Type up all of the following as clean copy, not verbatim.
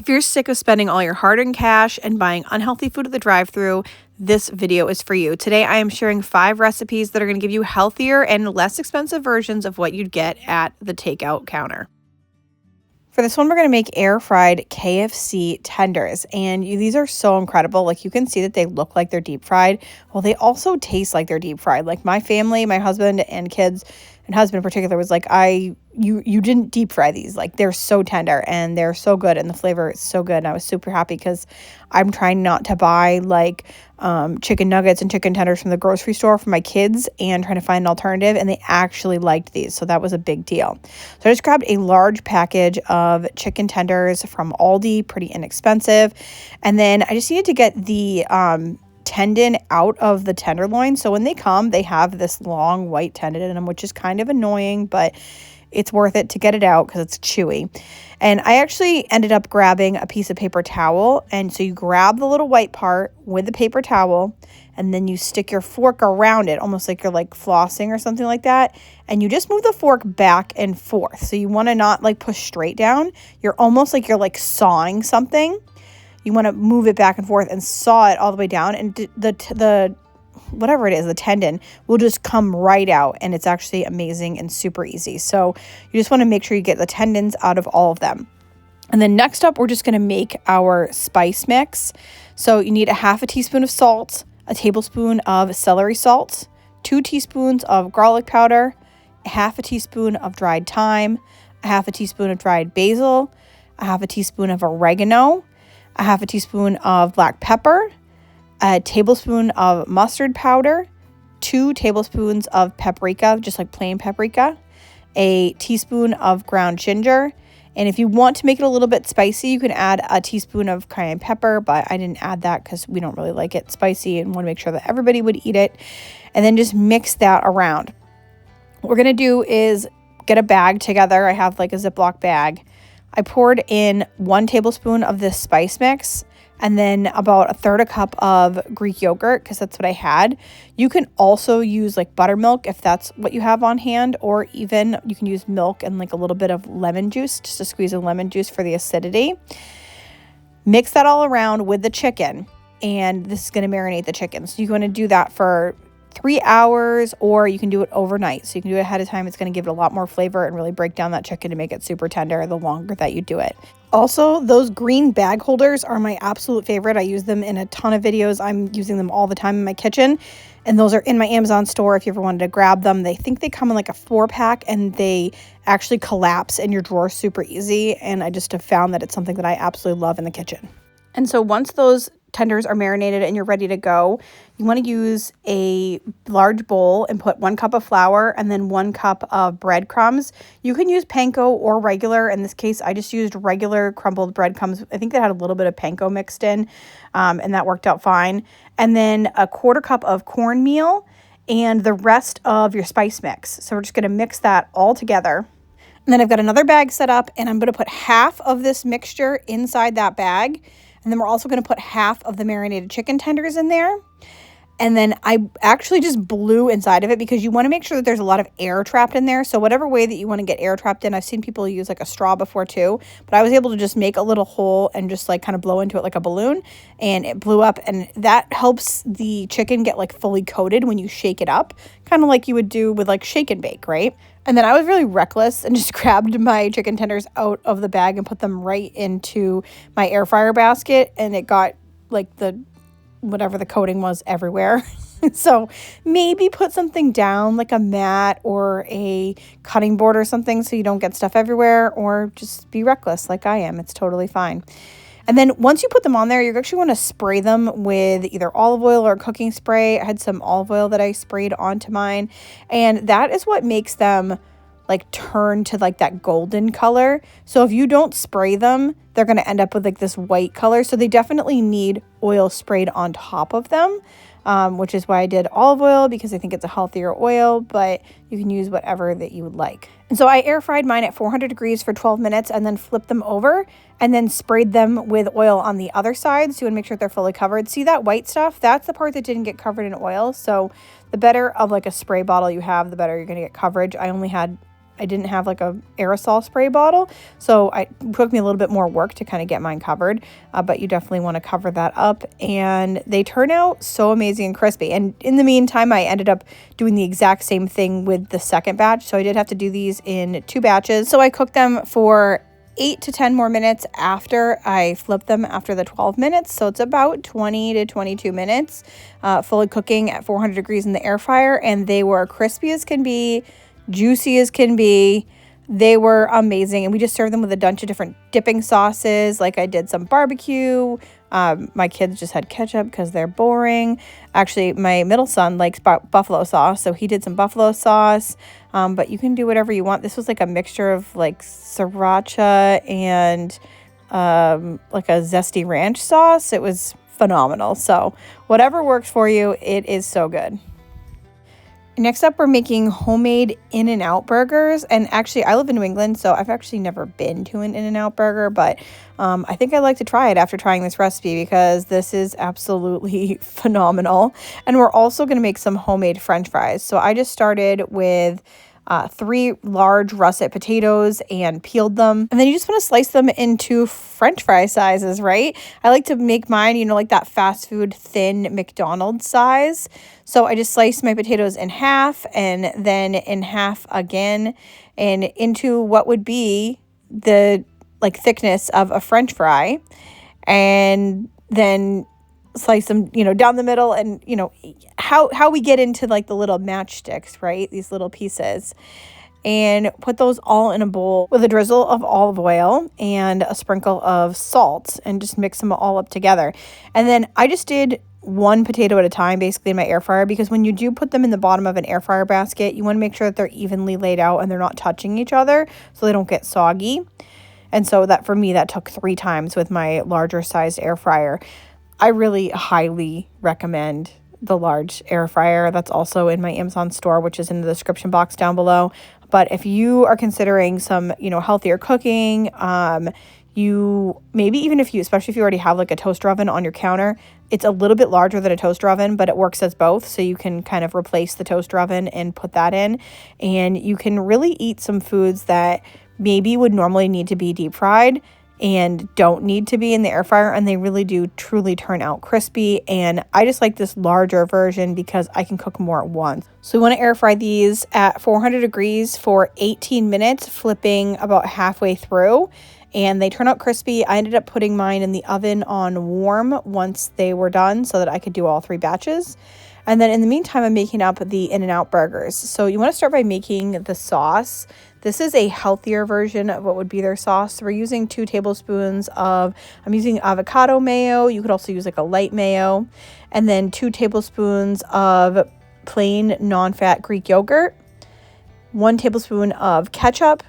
If you're sick of spending all your hard-earned cash and buying unhealthy food at the drive-thru, this video is for you. Today, I am sharing 5 recipes that are going to give you healthier and less expensive versions of what you'd get at the takeout counter. For this one, we're going to make air-fried KFC tenders, and these are so incredible. Like, you can see that they look like they're deep-fried. Well, they also taste like they're deep-fried. Like, my family, my husband and kids, and husband in particular, was like, you didn't deep fry these. Like, they're so tender and they're so good and the flavor is so good. And I was super happy because I'm trying not to buy like chicken nuggets and chicken tenders from the grocery store for my kids and trying to find an alternative. And they actually liked these. So that was a big deal. So I just grabbed a large package of chicken tenders from Aldi, pretty inexpensive. And then I just needed to get the tendon out of the tenderloin. So when they come, they have this long white tendon in them, which is kind of annoying, but it's worth it to get it out because it's chewy. And I actually ended up grabbing a piece of paper towel. And so you grab the little white part with the paper towel, and then you stick your fork around it, almost like you're like flossing or something like that. And you just move the fork back and forth. So you want to not like push straight down. You're almost like you're like sawing something. You want to move it back and forth and saw it all the way down, and the whatever it is, the tendon will just come right out, and it's actually amazing and super easy. So you just want to make sure you get the tendons out of all of them. And then next up, we're just going to make our spice mix. So you need a half a teaspoon of salt, a tablespoon of celery salt, 2 teaspoons of garlic powder, a half a teaspoon of dried thyme, a half a teaspoon of dried basil, a half a teaspoon of oregano, a half a teaspoon of black pepper, a tablespoon of mustard powder, 2 tablespoons of paprika, just like plain paprika, a teaspoon of ground ginger. And if you want to make it a little bit spicy, you can add a teaspoon of cayenne pepper, but I didn't add that because we don't really like it spicy and want to make sure that everybody would eat it. And then just mix that around. What we're going to do is get a bag together. I have like a Ziploc bag. I poured in 1 tablespoon of this spice mix and then about 1/3 cup of Greek yogurt because that's what I had. You can also use like buttermilk if that's what you have on hand, or even you can use milk and like a little bit of lemon juice, just a squeeze of lemon juice for the acidity. Mix that all around with the chicken, and this is going to marinate the chicken. So you're going to do that for 3 hours, or you can do it overnight. So you can do it ahead of time. It's going to give it a lot more flavor and really break down that chicken to make it super tender the longer that you do it. Also, those green bag holders are my absolute favorite. I use them in a ton of videos. I'm using them all the time in my kitchen. And those are in my Amazon store if you ever wanted to grab them. They think they come in like a 4-pack, and they actually collapse in your drawer super easy. And I just have found that it's something that I absolutely love in the kitchen. And so once those tenders are marinated and you're ready to go, you want to use a large bowl and put 1 cup of flour and then 1 cup of breadcrumbs. You can use panko or regular. In this case, I just used regular crumbled breadcrumbs. I think that had a little bit of panko mixed in, and that worked out fine. And then a 1/4 cup of cornmeal and the rest of your spice mix. So we're just going to mix that all together. And then I've got another bag set up, and I'm going to put half of this mixture inside that bag. And then we're also going to put half of the marinated chicken tenders in there. And then I actually just blew inside of it because you want to make sure that there's a lot of air trapped in there. So whatever way that you want to get air trapped in, I've seen people use like a straw before too. But I was able to just make a little hole and just like kind of blow into it like a balloon. And it blew up. And that helps the chicken get like fully coated when you shake it up. Kind of like you would do with like shake and bake, right? And then I was really reckless and just grabbed my chicken tenders out of the bag and put them right into my air fryer basket. And it got like whatever the coating was everywhere. So maybe put something down like a mat or a cutting board or something so you don't get stuff everywhere, or just be reckless like I am. It's totally fine. And then once you put them on there, you actually want to spray them with either olive oil or cooking spray. I had some olive oil that I sprayed onto mine, and that is what makes them like turn to like that golden color. So if you don't spray them, they're going to end up with like this white color. So they definitely need oil sprayed on top of them, which is why I did olive oil, because I think it's a healthier oil, but you can use whatever that you would like. And so I air fried mine at 400 degrees for 12 minutes and then flipped them over and then sprayed them with oil on the other side. So you want to make sure they're fully covered. See that white stuff? That's the part that didn't get covered in oil. So the better of like a spray bottle you have, the better you're going to get coverage. I only had I didn't have like a aerosol spray bottle, so it took me a little bit more work to kind of get mine covered, but you definitely want to cover that up. And they turn out so amazing and crispy. And in the meantime, I ended up doing the exact same thing with the second batch, so I did have to do these in 2 batches. So I cooked them for 8 to 10 more minutes after I flipped them after the 12 minutes. So it's about 20 to 22 minutes fully cooking at 400 degrees in the air fryer. And they were crispy as can be, juicy as can be. They were amazing. And we just served them with a bunch of different dipping sauces. Like I did some barbecue. My kids just had ketchup because they're boring. Actually, my middle son likes buffalo sauce, so he did some buffalo sauce. But you can do whatever you want. This was like a mixture of like sriracha and like a zesty ranch sauce. It was phenomenal. So whatever works for you, it is so good. Next up, we're making homemade InNOut Burgers. And actually, I live in New England, so I've actually never been to an InNOut Burger, but I think I'd like to try it after trying this recipe because this is absolutely phenomenal. And we're also going to make some homemade French fries. So I just started with 3 large russet potatoes and peeled them. And then you just want to slice them into French fry sizes, right? I like to make mine, you know, like that fast food thin McDonald's size. So I just sliced my potatoes in half and then in half again and into what would be the like thickness of a French fry. And then slice them, you know, down the middle. And, you know, how we get into like the little matchsticks, right? These little pieces. And put those all in a bowl with a drizzle of olive oil and a sprinkle of salt and just mix them all up together. And then I just did 1 potato at a time basically in my air fryer, because when you do put them in the bottom of an air fryer basket, you want to make sure that they're evenly laid out and they're not touching each other so they don't get soggy. And so that for me, that took 3 times with my larger sized air fryer. I really highly recommend the large air fryer. That's also in my Amazon store, which is in the description box down below. But if you are considering some, you know, healthier cooking, you maybe even if you, especially if you already have like a toaster oven on your counter, it's a little bit larger than a toaster oven, but it works as both. So you can kind of replace the toaster oven and put that in, and you can really eat some foods that maybe would normally need to be deep fried and don't need to be in the air fryer, and they really do truly turn out crispy. And I just like this larger version because I can cook more at once. So we want to air fry these at 400 degrees for 18 minutes, flipping about halfway through, and they turn out crispy. I ended up putting mine in the oven on warm once they were done so that I could do all 3 batches. And then in the meantime, I'm making up the InNOut Burgers. So you want to start by making the sauce. This is a healthier version of what would be their sauce. We're using 2 tablespoons of, I'm using avocado mayo. You could also use like a light mayo. And then 2 tablespoons of plain non-fat Greek yogurt, 1 tablespoon of ketchup,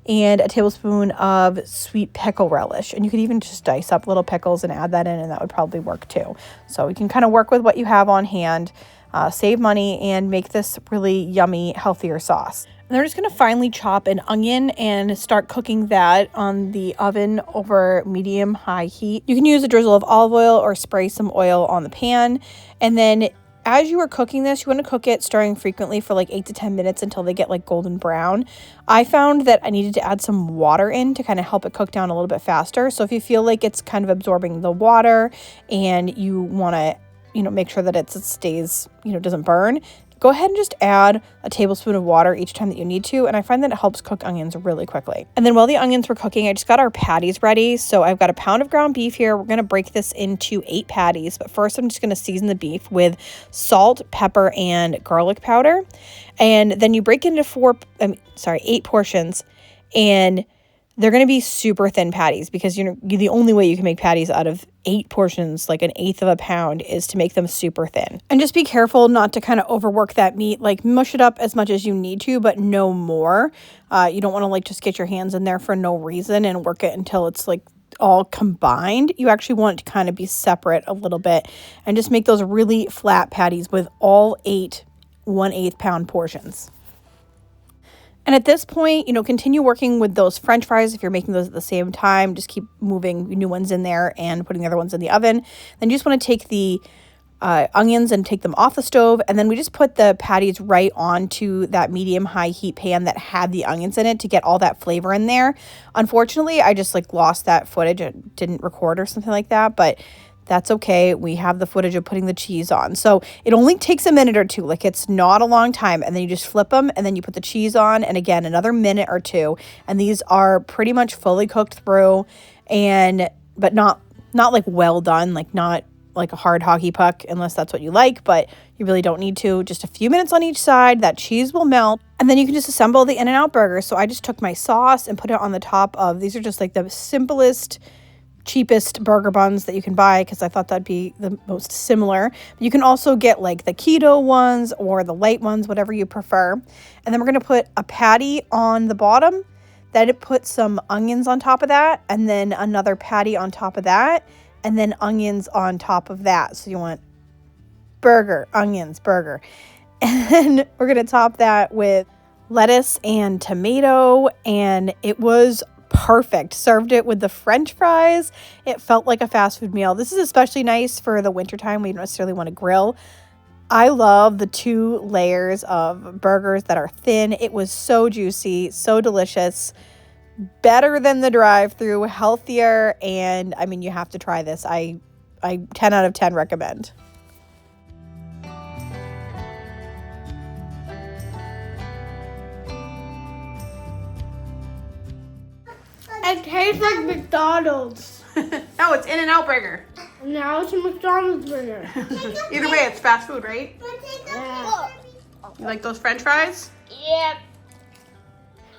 and a tablespoon of sweet pickle relish. And you could even just dice up little pickles and add that in, and that would probably work too. So you can kind of work with what you have on hand, save money, and make this really yummy, healthier sauce. And they're just going to finely chop an onion and start cooking that on the oven over medium-high heat. You can use a drizzle of olive oil or spray some oil on the pan. And then as you are cooking this, you want to cook it stirring frequently for like 8 to 10 minutes until they get like golden brown. I found that I needed to add some water in to kind of help it cook down a little bit faster. So if you feel like it's kind of absorbing the water and you want to, you know, make sure that it stays, you know, doesn't burn, go ahead and just add a tablespoon of water each time that you need to. And I find that it helps cook onions really quickly. And then while the onions were cooking, I just got our patties ready. So I've got a pound of ground beef here. We're going to break this into 8 patties. But first, I'm just going to season the beef with salt, pepper, and garlic powder. And then you break into 8 portions. And they're going to be super thin patties because the only way you can make patties out of 8 portions, like 1/8 of a pound, is to make them super thin. And just be careful not to kind of overwork that meat. Like mush it up as much as you need to, but no more. You don't want to like just get your hands in there for no reason and work it until it's like all combined. You actually want it to kind of be separate a little bit and just make those really flat patties with all 8 1/8 pound portions. And at this point, you know, continue working with those French fries. If you're making those at the same time, just keep moving new ones in there and putting the other ones in the oven. Then you just want to take the onions and take them off the stove. And then we just put the patties right onto that medium-high heat pan that had the onions in it to get all that flavor in there. Unfortunately, I just like lost that footage. It didn't record or something like that, but that's okay. We have the footage of putting the cheese on. So it only takes a minute or two. Like, it's not a long time. And then you just flip them and then you put the cheese on. And again, another minute or two. And these are pretty much fully cooked through, but not like well done, like not like a hard hockey puck unless that's what you like, but you really don't need to. Just a few minutes on each side, that cheese will melt, and then you can just assemble the InNOut Burger. So I just took my sauce and put it on the top of, these are just like the simplest, cheapest burger buns that you can buy because I thought that'd be the most similar. But you can also get like the keto ones or the light ones, whatever you prefer. And then we're going to put a patty on the bottom, then put some onions on top of that, and then another patty on top of that, and then onions on top of that. So you want burger, onions, burger. And then we're going to top that with lettuce and tomato, and it was perfect. Served it with the French fries. It felt like a fast food meal. This is especially nice for the wintertime when you don't necessarily want to grill. I love the 2 layers of burgers that are thin. It was so juicy, so delicious. Better than the drive-thru, healthier, and I mean, you have to try this. I 10 out of 10 recommend. It tastes like McDonald's. No, it's InNOut Burger. Now it's a McDonald's burger. Either way, it's fast food, right? Yeah. You like those French fries? Yep.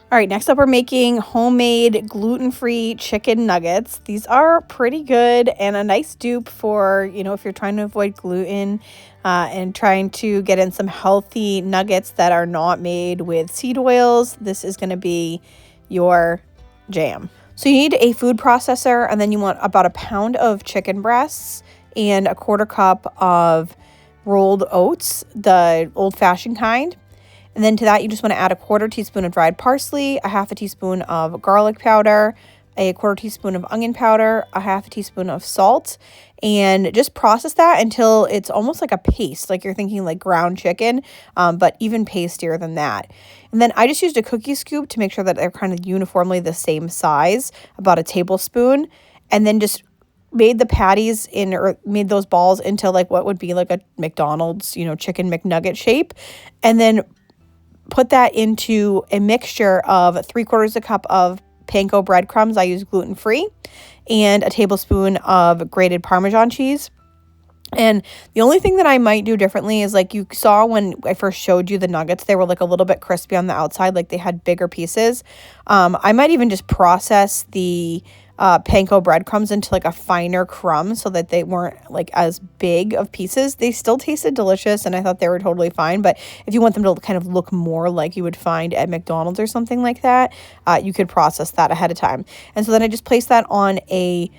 All right, next up we're making homemade gluten-free chicken nuggets. These are pretty good and a nice dupe for, if you're trying to avoid gluten and trying to get in some healthy nuggets that are not made with seed oils. This is going to be your jam. So you need a food processor, and then you want about a pound of chicken breasts and a 1/4 cup of rolled oats, the old-fashioned kind. And then to that, you just want to add a 1/4 teaspoon of dried parsley, a 1/2 teaspoon of garlic powder, a 1/4 teaspoon of onion powder, a 1/2 teaspoon of salt, and just process that until it's almost like a paste, like you're thinking like ground chicken, but even pastier than that. And then I just used a cookie scoop to make sure that they're kind of uniformly the same size, about a tablespoon, and then just made the patties or made those balls into like what would be like a McDonald's, chicken McNugget shape, and then put that into a mixture of 3/4 cup of panko breadcrumbs. I use gluten-free, and a tablespoon of grated Parmesan cheese. And the only thing that I might do differently is, like you saw when I first showed you the nuggets, they were like a little bit crispy on the outside, like they had bigger pieces. I might even just process the panko breadcrumbs into like a finer crumb so that they weren't like as big of pieces. They still tasted delicious and I thought they were totally fine, but if you want them to kind of look more like you would find at McDonald's or something like that, you could process that ahead of time. And so then I just placed that on a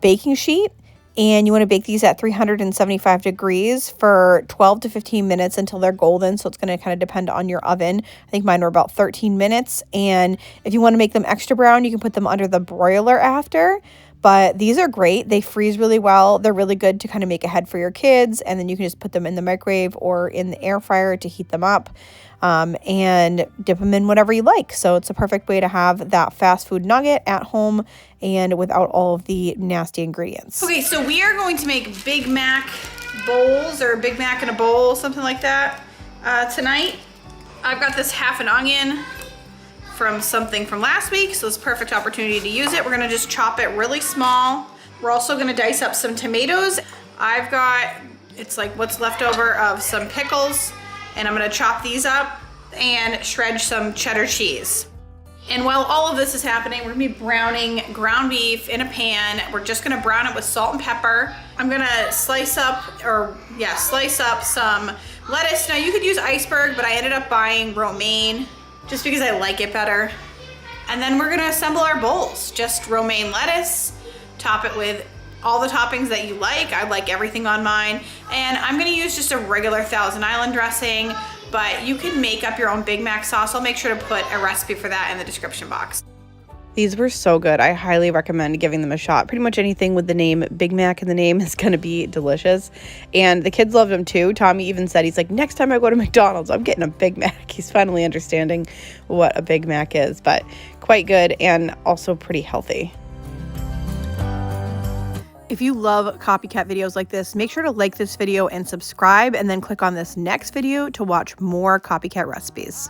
baking sheet, and you want to bake these at 375 degrees for 12 to 15 minutes until they're golden. So it's going to kind of depend on your oven. I think mine were about 13 minutes. And if you want to make them extra brown, you can put them under the broiler after. But these are great. They freeze really well. They're really good to kind of make ahead for your kids. And then you can just put them in the microwave or in the air fryer to heat them up. And dip them in whatever you like. So it's a perfect way to have that fast food nugget at home and without all of the nasty ingredients. Okay, so we are going to make Big Mac bowls, or Big Mac in a bowl, something like that, tonight. I've got this 1/2 onion from something from last week, so it's a perfect opportunity to use it. We're gonna just chop it really small. We're also gonna dice up some tomatoes. I've got, it's like what's left over of some pickles, and I'm gonna chop these up and shred some cheddar cheese. And while all of this is happening, we're gonna be browning ground beef in a pan. We're just gonna brown it with salt and pepper. I'm gonna slice up some lettuce. Now you could use iceberg, but I ended up buying romaine just because I like it better. And then we're gonna assemble our bowls. Just romaine lettuce, top it with all the toppings that you like. I like everything on mine. And I'm gonna use just a regular Thousand Island dressing, but you can make up your own Big Mac sauce. I'll make sure to put a recipe for that in the description box. These were so good. I highly recommend giving them a shot. Pretty much anything with the name Big Mac in the name is going to be delicious. And the kids loved them too. Tommy even said, he's like, next time I go to McDonald's, I'm getting a Big Mac. He's finally understanding what a Big Mac is, but quite good and also pretty healthy. If you love copycat videos like this, make sure to like this video and subscribe, and then click on this next video to watch more copycat recipes.